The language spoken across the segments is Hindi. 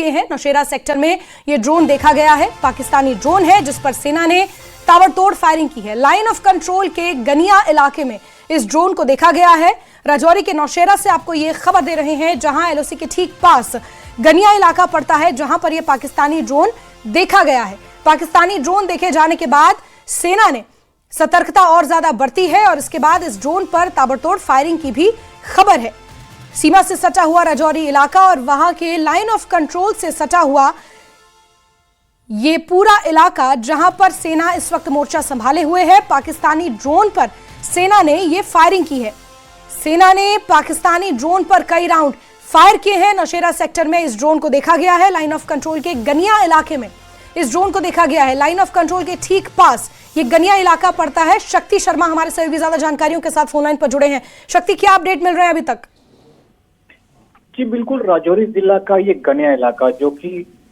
किए हैं। नौशेरा सेक्टर में ये ड्रोन देखा गया है। पाकिस्तानी ड्रोन है जिस पर सेना ने ताबड़तोड़ फायरिंग की है। लाइन ऑफ कंट्रोल के गनिया इलाके में इस ड्रोन को देखा गया है। राजौरी के नौशेरा से आपको ये खबर दे रहे हैं, जहां एलओसी के ठीक पास गनिया इलाका पड़ता है, जहां पर यह पाकिस्तानी ड्रोन देखा गया है। पाकिस्तानी ड्रोन देखे जाने के बाद सेना ने सतर्कता और ज्यादा बरती है और इसके बाद इस ड्रोन पर ताबड़तोड़ फायरिंग की भी खबर है। सीमा से सटा हुआ राजौरी इलाका और वहां के लाइन ऑफ कंट्रोल से सटा हुआ ये पूरा इलाका, जहां पर सेना इस वक्त मोर्चा संभाले हुए है। पाकिस्तानी ड्रोन पर सेना ने ये फायरिंग की है। सेना ने पाकिस्तानी ड्रोन पर कई राउंड फायर किए हैं। नौशेरा सेक्टर में इस ड्रोन को देखा गया है। लाइन ऑफ कंट्रोल के गनिया इलाके में इस ड्रोन को देखा गया है। लाइन ऑफ कंट्रोल के ठीक पास ये गनिया इलाका पड़ता है। शक्ति शर्मा हमारे से भी ज्यादा जानकारियों के साथ फोन लाइन पर जुड़े हैं। शक्ति, क्या अपडेट मिल रहे हैं अभी तक? जी बिल्कुल, राजौरी जिला का ये गनिया इलाका जो कि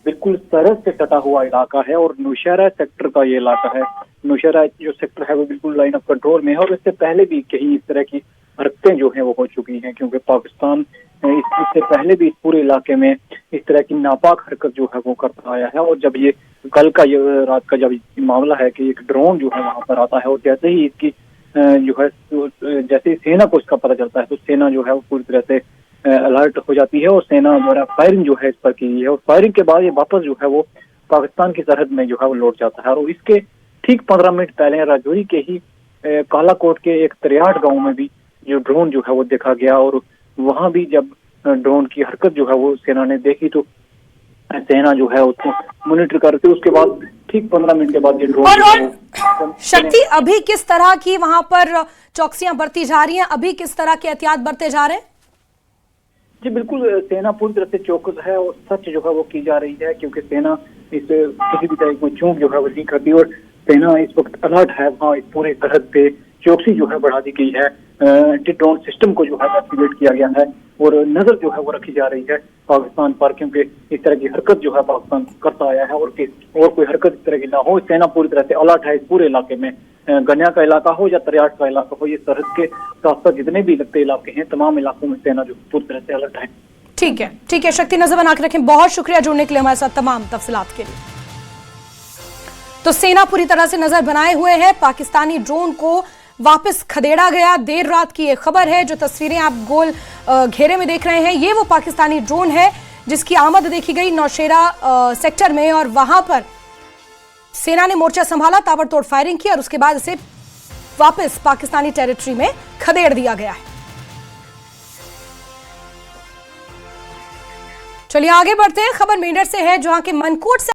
बिल्कुल सरहद से सटा हुआ इलाका है और नौशेरा सेक्टर का ये इलाका है। नौशेरा जो सेक्टर है वो बिल्कुल लाइन ऑफ कंट्रोल में है और इससे पहले भी कहीं इस तरह की हरकतें जो है वो हो चुकी हैं, क्योंकि पाकिस्तान इससे पहले भी इस पूरे इलाके में इस तरह की नापाक हरकत जो है वो करता आया है। और जब ये कल का ये रात का जब मामला है कि एक ड्रोन जो है वहां पर आता है और जैसे ही इसकी जो है जैसे ही सेना को इसका पता चलता है तो सेना जो है वो पूरी तरह से अलर्ट हो जाती है और सेना द्वारा फायरिंग जो है इस पर की है। और फायरिंग के बाद ये वापस जो है वो पाकिस्तान की सरहद में जो है वो लौट जाता है। और इसके ठीक 15 मिनट पहले राजौरी के ही कालाकोट के एक तरियाट गांव में भी जो ड्रोन जो है वो देखा गया और वहां भी जब ड्रोन की हरकत जो है वो सेना ने देखी तो सेना जो है उसको मॉनिटर करते, उसके बाद ठीक 15 मिनट के बाद ये ड्रोन और शक्ति, अभी किस तरह की वहां पर चौकसियां बरती जा रही हैं? अभी किस तरह के एहतियात बरते जा रहे हैं? जी बिल्कुल, सेना पूरी तरह से चौकस है और सच जो है वो की जा रही है, क्योंकि सेना इस किसी भी तरह की चूक जो है वो नहीं करती और सेना इस वक्त अलर्ट है। वहाँ इस पूरे सरहद पे चौकसी जो है बढ़ा दी गई है। एंटी ड्रोन सिस्टम को जो है एक्टिवेट किया गया है और नजर जो है वो रखी जा रही है पाकिस्तान पर, क्योंकि इस तरह की हरकत जो है पाकिस्तान करता आया है और कोई हरकत इस तरह की ना हो। सेना पूरी तरह से अलर्ट है इस पूरे इलाके में, गनिया का इलाका हो या तरियाट का इलाका हो। ये सरहद के साथ साथ जितने भी लगते इलाके हैं तमाम इलाकों में सेना जो पूरी तरह से अलर्ट है। ठीक है शक्ति, नजर बना के रखें। बहुत शुक्रिया जुड़ने के लिए हमारे साथ तमाम तफसीलात के लिए। तो सेना पूरी तरह से नजर बनाए हुए है। पाकिस्तानी ड्रोन को वापस खदेड़ा गया। देर रात की ये खबर है। जो तस्वीरें आप गोल घेरे में देख रहे हैं ये वो पाकिस्तानी ड्रोन है जिसकी आमद देखी गई नौशेरा सेक्टर में और वहां पर सेना ने मोर्चा संभाला, ताबड़तोड़ फायरिंग की और उसके बाद इसे वापस पाकिस्तानी टेरिटरी में खदेड़ दिया गया है। चलिए आगे बढ़ते हैं। खबर मेंढर से है, जहां के मनकोट से